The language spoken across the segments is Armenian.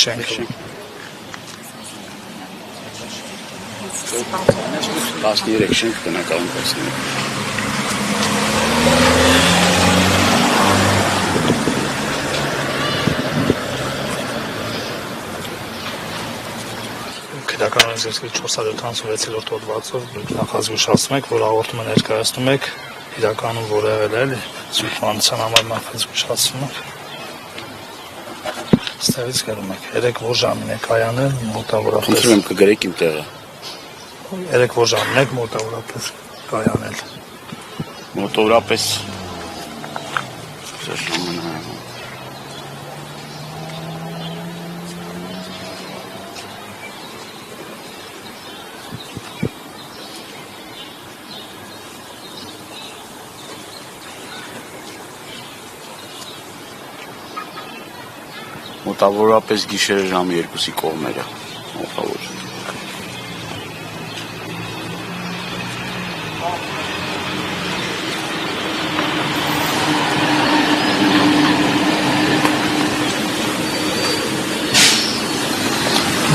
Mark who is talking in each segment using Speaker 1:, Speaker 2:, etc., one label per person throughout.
Speaker 1: շենքը։
Speaker 2: 13 շենք բնակարան 11
Speaker 1: Քրեական զորքի 476-րդ հոդվածով նախազգուշացնում եք, որ հաղորդումը ներկայացնում եք իրականում որ եղել է, էլի սուբհանության համար նախազգուշացնում եք։ Ստեղից գնում եք, 3 որ ժամին եք կայանել մոտավորապես։
Speaker 2: Խնդրում եմ կգրեք իմ տեղը։
Speaker 1: 3 որ ժամին եք մոտավորապես կայանել։
Speaker 2: Մոտավորապես մոտավորապես գիշերը ժամը 2-ի կողմերը։ Մոտավոր։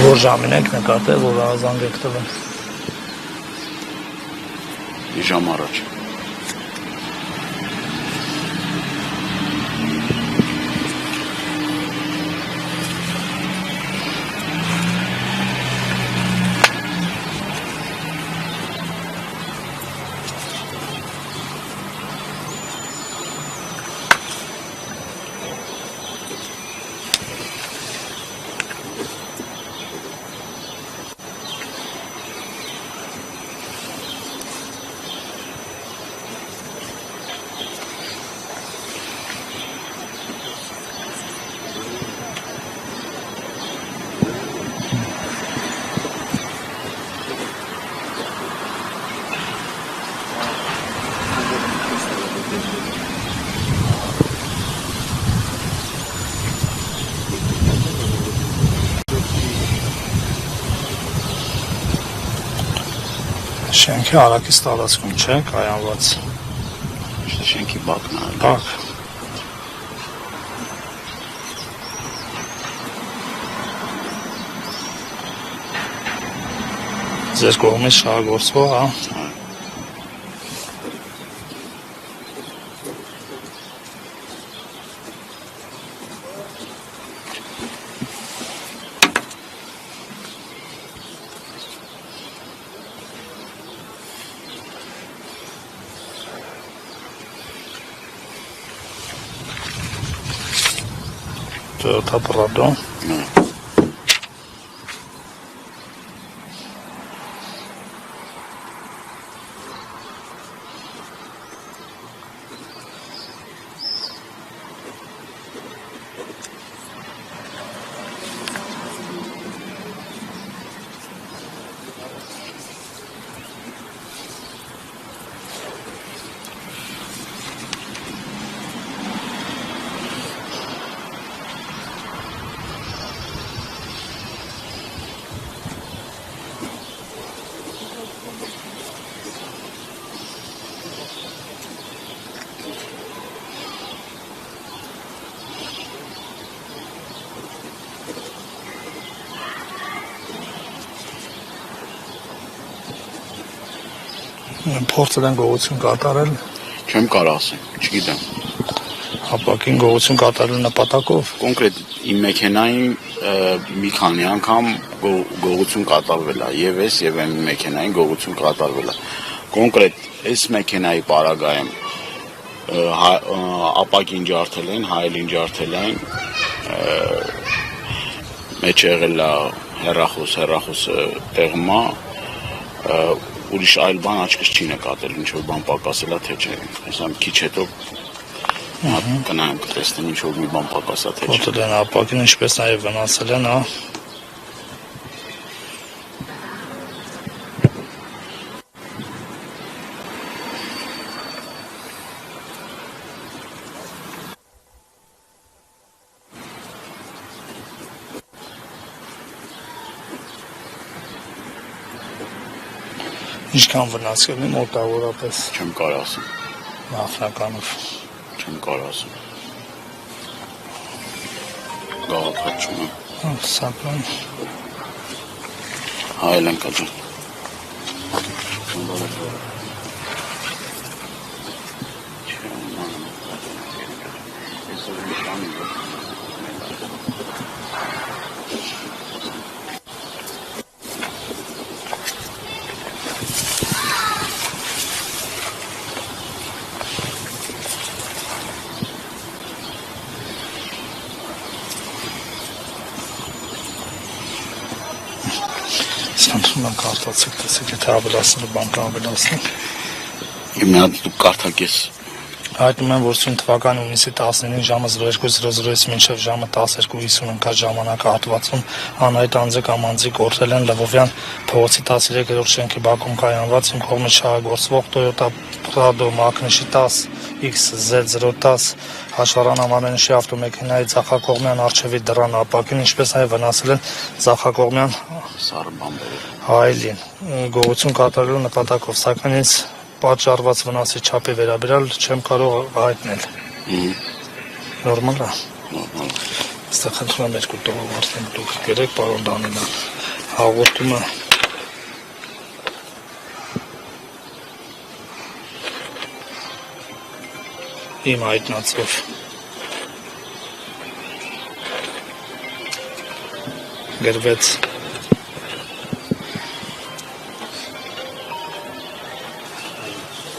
Speaker 1: Որ ժամին եք նկատել, որ ազանգ եք տվել։
Speaker 2: Մի ժամ առաջ։
Speaker 1: Շենքի հարակից տարածքում չէ, կայանված։
Speaker 2: Շենքի բակն է։
Speaker 1: Բակ։ Ձեր կողմից շահագործվող, հա։ Toyota Prado. Փորձել են գողություն կատարել։
Speaker 2: Չեմ կարող ասեմ, չգիտեմ։
Speaker 1: Ապակին գողություն կատարել նպատակով։
Speaker 2: Կոնկրետ իմ մեքենային մի քանի անգամ գողություն կատարվել է, եւ այս եւ այն մեքենային գողություն կատարվել է։ Կոնկրետ այս մեքենայի պարագայում ապակին ջարդել են, հայելին ջարդել են, մեջ եղել է հեռախոսը տեղում է, ուրիշ այլ բան աչքս չի նկատել, ինչ-որ բան պակասել է, թե չէ։ Հեսամ քիչ հետո կնայեմ կտեսնեմ ինչ-որ մի բան պակասա, թե չէ։
Speaker 1: Ոտել են ապակին, ինչպես նաև վնասել են, հա։ Ինչքան վնասել է մոտավորապես։
Speaker 2: Չեմ կարող ասեմ։
Speaker 1: Նախնականով։
Speaker 2: Չեմ կարող ասեմ։ Գաղափարչում եմ։
Speaker 1: Սակայն
Speaker 2: Հայել ենք աջան։
Speaker 1: Սանթում ենք արտացեք, տեսեք, եթե ավելասնը բանկը ավելասնեք։
Speaker 2: Իմ հատ դուք կարդակես։
Speaker 1: Հայտնում եմ, որ սույն թվականի հունիսի 19-ին ժամը 02:00-ից մինչև ժամը 12:50 ընկած ժամանակահատվածում անհայտ անձը կամ անձիկ օգտվել են Լվովյան փողոցի 13-րդ շենքի բակում կայանված իմ կողմից շահագործվող Toyota Prado մակնիշի 10XZ010 հաշվառանամանենշի ավտոմեքենայի ձախակողմյան առջևի դռան ապակին, ինչպես նաև վնասել են ձախակողմյան
Speaker 2: Սարը բամբերը։
Speaker 1: հայելին գողություն կատարելու նպատակով, սակայն ինձ պատճառված վնասի չափի վերաբերյալ չեմ կարող հայտնել։ Նորմալ է։
Speaker 2: Նորմալ։
Speaker 1: Այստեղ խնդրում եմ երկու տողով դուք գրեք, պարոն Դանիլյան, հաղորդումը իմ հայտնածով գրվեց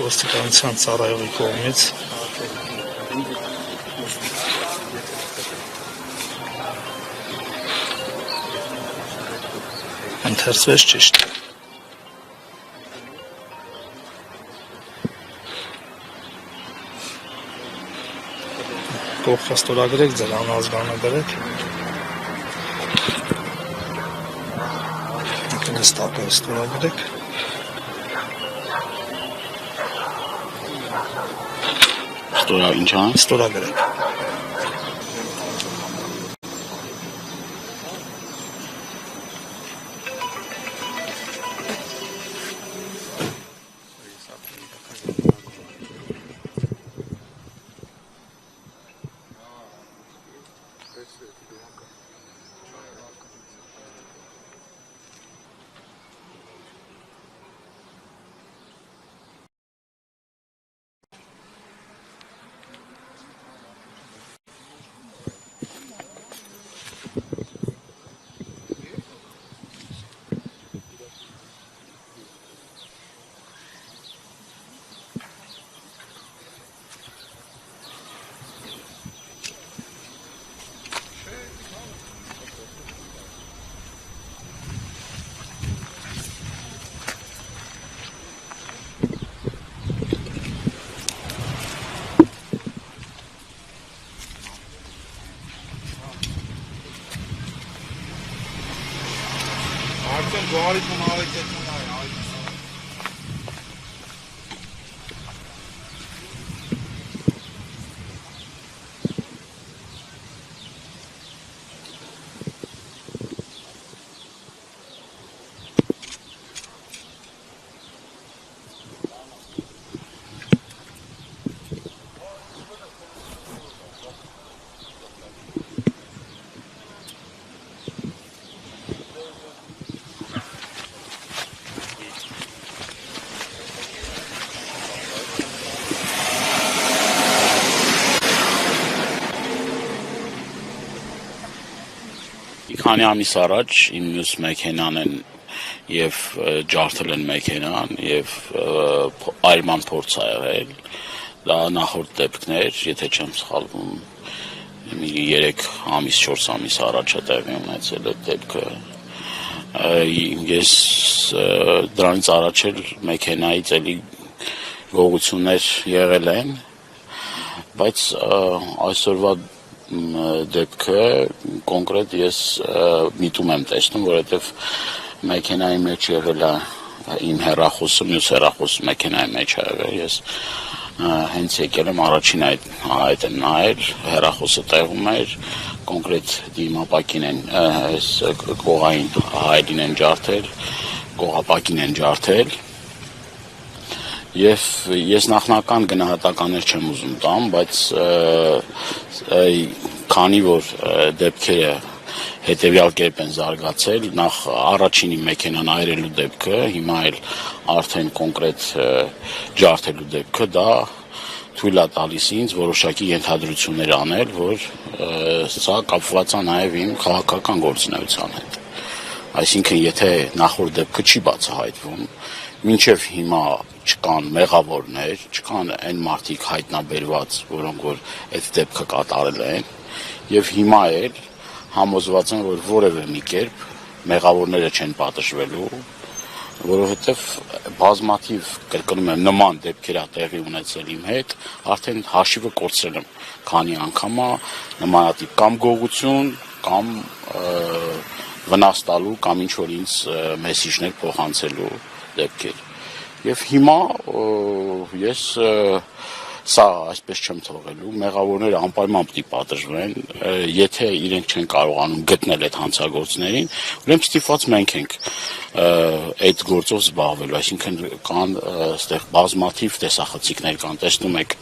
Speaker 1: ոստիկանության ծառայողի կողմից ընթերցվեց ճիշտ։ Կողքը ստորագրեք, ձեր անազգանը գրեք։ Նստակը ստորագրեք։
Speaker 2: Ստորա ինչ ան։
Speaker 1: Ստորագրեք։
Speaker 3: Արդեն գոհարիքում ավետեցնում է։
Speaker 2: Քանի ամիս առաջ իմ մյուս մեքենան են եւ ջարդել են մեքենան եւ այլման փորձ ա եղել։ Դա նախորդ դեպքներ, եթե չեմ սխալվում, 3 ամիս, 4 ամիս առաջ է տեղի ունեցել այդ դեպքը։ Ես դրանից առաջ էլ մեքենայից էլի գողություններ եղել են, բայց այսօրվա դեպքը կոնկրետ ես միտում եմ տեսնում, որովհետև մեքենայի մեջ եղել է իմ հեռախոսը, մյուս հեռախոսը մեքենայի մեջ է եղել, ես հենց եկել եմ առաջին այդ եմ նայել, հեռախոսը տեղում էր, կոնկրետ դիմապակին են, կողային հայելին են ջարդել, կողապակին են ջարդել, և ես նախնական գնահատականներ չեմ ուզում տամ, բայց քանի որ դեպքերը հետևյալ կերպ են զարգացել, նախ առաջինի մեքենան այրելու դեպքը, հիմա էլ արդեն կոնկրետ ջարդելու դեպքը, դա թույլ է տալիս ինձ որոշակի ենթադրություններ անել, որ սա կապված է նաև իմ քաղաքական գործունեության հետ։ Այսինքն, եթե նախորդ դեպքը չի բացահայտվում, մինչև հիմա չկան մեղավորներ, չկան այն մարդիկ հայտնաբերված, որոնք որ այդ դեպքը կատարել են, եւ հիմա էլ համոզված են, որ որևէ մի կերպ մեղավորները չեն պատժվելու, որովհետեւ բազմաթիվ, կրկնում եմ, նման դեպքեր ա տեղի ունեցել իմ հետ, արդեն հաշիվը կորցրել եմ, քանի անգամ նմանատիպ կամ գողություն, կամ վնաս տալու կամ ինչ-որ ինձ մեսիջներ փոխանցելու դեպքեր։ Եվ հիմա ես սա այսպես չեմ թողելու, մեղավորները անպայման պիտի պատժվեն, եթե իրենք չեն կարողանում գտնել այդ հանցագործներին, ուրեմն ստիպված մենք ենք այդ գործով զբաղվելու, այսինքն կան այստեղ բազմաթիվ տեսախցիկներ կան, տեսնում եք,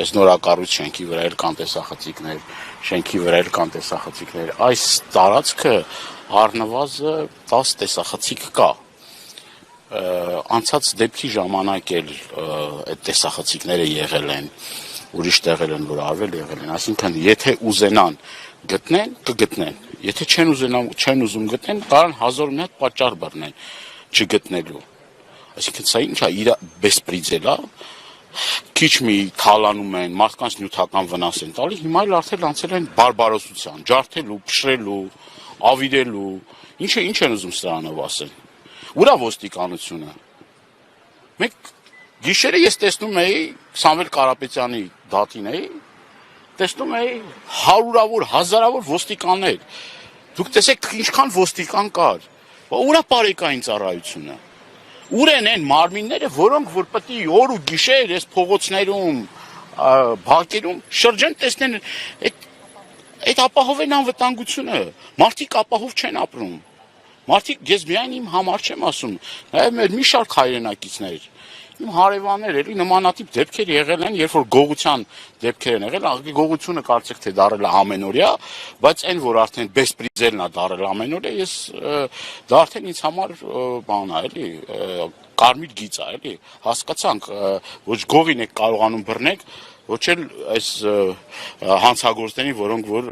Speaker 2: այս նորակառույց շենքի վրա էլ կան տեսախցիկներ, շենքի վրա էլ կան տեսախցիկներ, այս տարածքը առնվազն 10 տեսախցիկ կա, անցած դեպքի ժամանակ էլ այդ տեսախցիկները եղել են, ուրիշ տեղեր են, որ արվել եղել են, այսինքն եթե ուզենան գտնեն, կգտնեն, եթե չեն ուզում գտնեն, կարան 1000 մի հատ պատճառ բռնեն չգտնելու, այսինքն սա ինչ է, իր բեսպրիձել է, քիչ մի թալանում են, մարդկանց նյութական վնաս են տալի, հիմա էլ արդեն անցել են բարբարոսության, ջարդելու, փշրելու, ավիրելու, ինչ են ուզում սրանով ասել։ Ուրա ոստիկանությունը։ Մենք գիշերը ես տեսնում էի Սամվել Կարապետյանի դատին էի, տեսնում էի հարյուրավոր, հազարավոր ոստիկաններ։ Դուք տեսեք ինչքան ոստիկան կար։ Ուրա բարեկային ծառայությունը։ Ուր են այն մարմինները, որոնք որ պետք է օր ու գիշեր այս փողոցներում, բակերում շրջեն տեսնեն այդ ապահով են անվտանգությունը։ Մարդիկ ապահով չեն ապրում։ Մարդիկ, ես միայն իմ համար չեմ ասում, նաև մեր մի շարք հայրենակիցներ, իմ հարևաններ էլի նմանատիպ դեպքեր եղել են, երբ որ գողության դեպքեր են եղել, գողությունը կարծեք թե դարել է ամենօրյա, բայց այն որ արդեն բեսպրիձելն է դարել ամենօրյա, ես դա արդեն ինձ համար բան է, էլի, կարմիր գիծ է, էլի, հասկացանք, ոչ գողին եք կարողանում բռնեք, ոչ էլ այս հանցագործներին, որոնք որ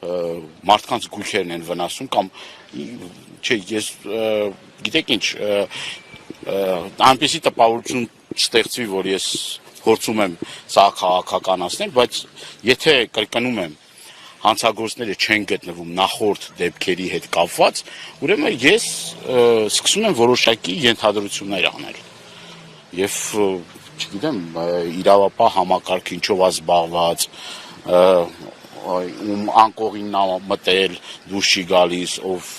Speaker 2: մարդկանց գույքերն են վնասում կամ չէ ես գիտեք ինչ այնպեսի տպավորություն ստեղծվի որ ես փորձում եմ սա քաղաքականացնել բայց եթե կրկնում եմ հանցագործները չեն գտնվում նախորդ դեպքերի հետ կապված ուրեմն ես սկսում եմ որոշակի ենթադրություններ անել եւ չգիտեմ իրավապահ համակարգիչով զբաղված անկողին մտել դուրս չի գալիս ով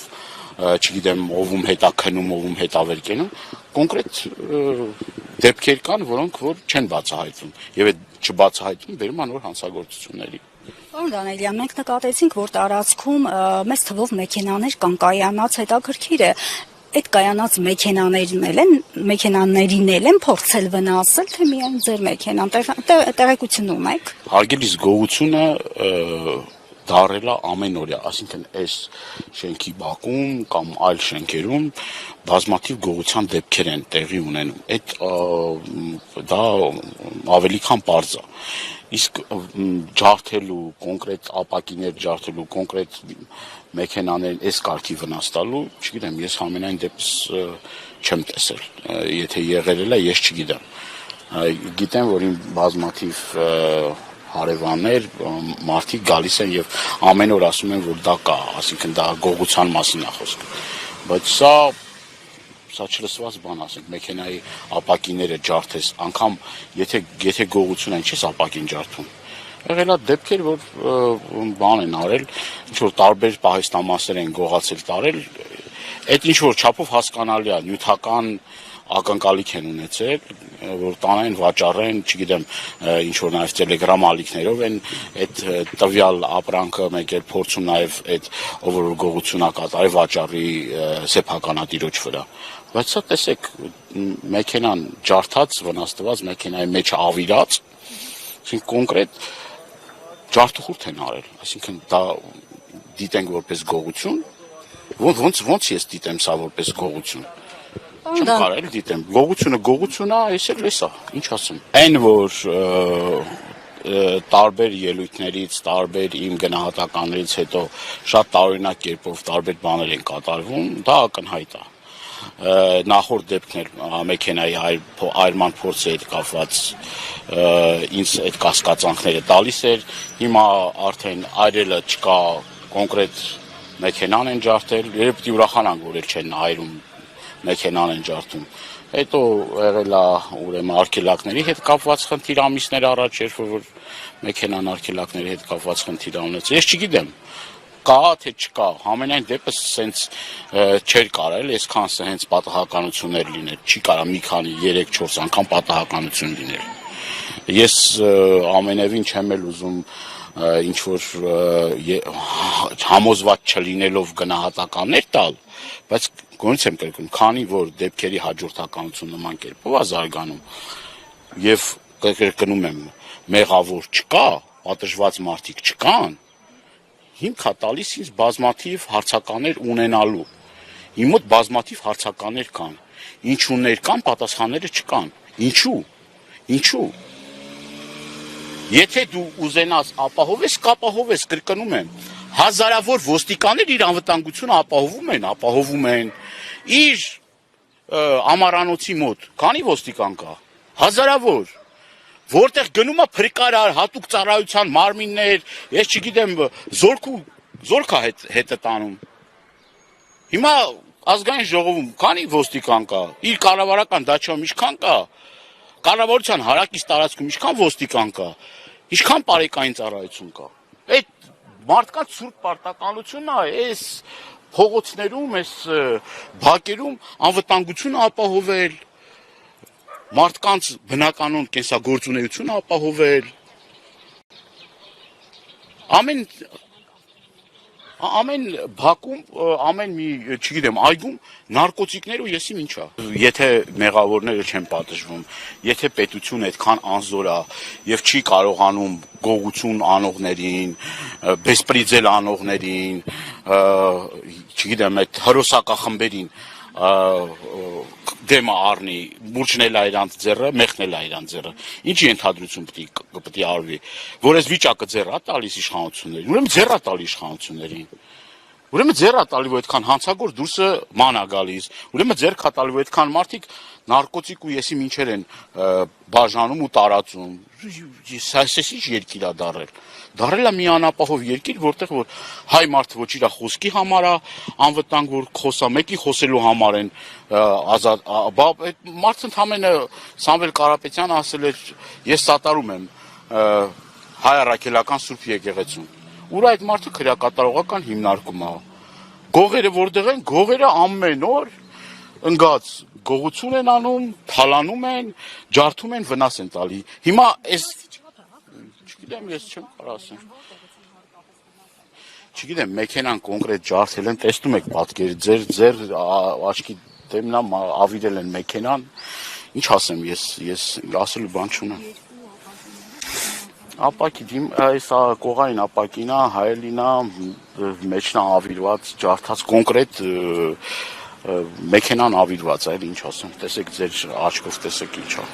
Speaker 2: չգիտեմ ով հետ է քնում ով հետ է վեր կենում կոնկրետ դեպքեր կան որոնք որ չեն բացահայտվում եւ այդ չբացահայտում բերում է նոր հանցագործությունների
Speaker 4: Պարոն Դանիելյան, մենք նկատեցինք, որ տարածքում մեծ թվով մեքենաներ կան կայանած հետաքրքիր է այդ կայանած մեքենաներին են փորձել վնասել, թե միայն ձեր մեքենան տեղեկություն ունեք։
Speaker 2: Հարգելիս գողությունը դարել է ամենօրյա, այսինքն այս շենքի բակում կամ այլ շենքերում բազմաթիվ գողության դեպքեր են տեղի ունենում։ Այդ դա ավելի քան պարզ է։ Իսկ ջարդելու, կոնկրետ ապակիներ ջարդելու, կոնկրետ մեքենաներին այս կարգի վնաս տալու, չգիտեմ, ես համենայն դեպս չեմ տեսել, եթե եղել է, ես չգիտեմ։ Գիտեմ, որ իմ բազմաթիվ հարևաններ, մարդիկ գալիս են եւ ամեն օր ասում են, որ դա կա, այսինքն դա գողության մասին է խոսքը։ Բայց սա չլսված բան ասենք, մեքենայի ապակիները ջարդես, անգամ եթե գողություն են, չես ապակին ջարդում։ Եղել է դեպքեր, որ բան են արել, ինչ-որ տարբեր պահեստամասեր են գողացել տարել, այդ ինչ-որ չափով հասկանալի է, նյութական ակնկալիք են ունեցել, որ տանեն, վաճառեն, չգիտեմ, ինչ-որ նաև տելեգրամ ալիքներով են այդ տվյալ ապրանքը մեկ էլ փորձում նաև այդ ով որ գողություն ա կատարել վաճառի սեփականատիրոջ վրա։ Բայց սա տեսեք, մեքենան ջարդած, վնասված, մեքենայի մեջ ավիրած, այսինքն կոնկրետ ջարդուխորտ են արել, այսինքն դա դիտենք որպես գողություն, ոնց ես դիտեմ սա որպես գողություն։ Չեմ կարել դիտեմ։ Գողությունը էս էլ էսա, ինչ ասեմ։ Այն որ տարբեր ելույթներից, տարբեր իմ գնահատականներից հետո շատ տարօրինակ կերպով տարբեր բաներ են կատարվում, դա ակնհայտ է։ Նախորդ դեպքն էլ մեքենայի այրման փորձի հետ կապված ինձ այդ կասկածանքները տալիս էր։ Հիմա արդեն այրելը չկա, կոնկրետ մեքենան են ջարդել, երբ պիտի ուրախանանք, որ էլ չեն այրում, մեքենան են ջարդում։ Հետո եղել է ուրեմն արգելակների հետ կապված խնդիր ամիսներ առաջ, երբ որ մեքենան արգելակների հետ կապված խնդիր ունեց։ Ես չգիտեմ, կա թե չկա, համենայն դեպս սենց չէր կարել, այսքան հենց պատահականություններ լինել, չի կարա մի քանի 3-4 անգամ պատահականություն լինել։ Ես ամենևին չեմ էլ ուզում ինչ որ համոզված չլինելով գնահատականներ տալ, բայց գոնց եմ կրկնում, քանի որ դեպքերի հաջորդականություն նման կերպով է զարգանում եւ կրկնում եմ, մեղավոր չկա, պատժված մարդիկ չկան, հիմք է տալիս ինձ բազմաթիվ հարցականներ ունենալու։ Իմ մոտ բազմաթիվ հարցականներ կան, ինչուներ կան, պատասխանները չկան։ Ինչու։ Եթե դու ուզենաս ապահովես, կապահովես, կրկնում եմ, հազարավոր ոստիկաններ իր անվտանգությունը ապահովում են, իր ամառանոցի մոտ, քանի ոստիկան կա, հազարավոր, որտեղ գնում է փրկարար, հատուկ ծառայության մարմիններ, ես չգիտեմ, զորք է հետը տանում։ Հիմա ազգային ժողովում քանի ոստիկան կա, իր կառավարական դաշտում ինչքան կա, կառավարության հարակից տարածքում ինչքան ոստիկան կա, ինչքան բարեկային ծառայություն կա։ Այդ մարդկանց սուրբ պարտականությունն է, այս փողոցներում, այս բակերում անվտանգությունը ապահովել, մարդկանց բնականոն կենսագործունեությունը ապահովել, ամեն բակում, ամեն մի, չգիտեմ, այգում նարկոտիկներ ու եսիմ ինչա։ Եթե մեղավորները չեն պատժվում, եթե պետությունը այդքան անզոր է եւ չի կարողանում գողություն անողներին, բեսպրիձել անողներին, չգիտեմ, այդ հրոսակախմբերին դեմը առնի, մուրճնել է իրանց ձեռը, մեղնել է իրանց ձեռը։ Ինչի ենթադրություն պիտի արվի, որ այս վիճակը ձեռ է տալիս իշխանություններին, ուրեմն ձեռ է տալի իշխանություններին։ Ուրեմն ձեռ է տալի, որ այդքան հանցագործ դուրսը ման է գալիս։ Ուրեմն ձեռ է տալի, որ այդքան մարդիկ նարկոտիկ ու եսիմ ինչեր են բաժանում ու տարածում։ Այս ինչ երկիր է դարել։ Դարել է մի անապահով երկիր, որտեղ որ հայ մարդը ոչ իր խոսքի համար է անվտանգ, որ խոսա, մեկի խոսելու համար են ազատ, այդ մարդը ընդամենը Սամվել Կարապետյանը ասել էր, ես սատարում եմ հայ առաքելական Սուրբ եկեղեցուն, ուր այդ մարդը քրեակատարողական հիմնարկում է։ Գողերը որտեղ են, գողերը ամեն օր ընկած գողություն են անում, թալանում են, ջարդում են, վնաս են տալի։ Հիմա այս չգիտեմ, ես չեմ կարող ասեմ։ Չգիտեմ, մեքենան կոնկրետ ջարդել են, տեսնում եք պատկերը, ձեր աչքի դեմն ավիրել են մեքենան, ինչ ասեմ, ես ասելու բան չունեմ։ Ապակի, այս կողային ապակին է, հայելին է, մեջն է ավիրված, ջարդած կոնկրետ մեքենան ավիրված է, ինչ ասեմ, տեսեք ձեր աչքով տեսեք ինչ է։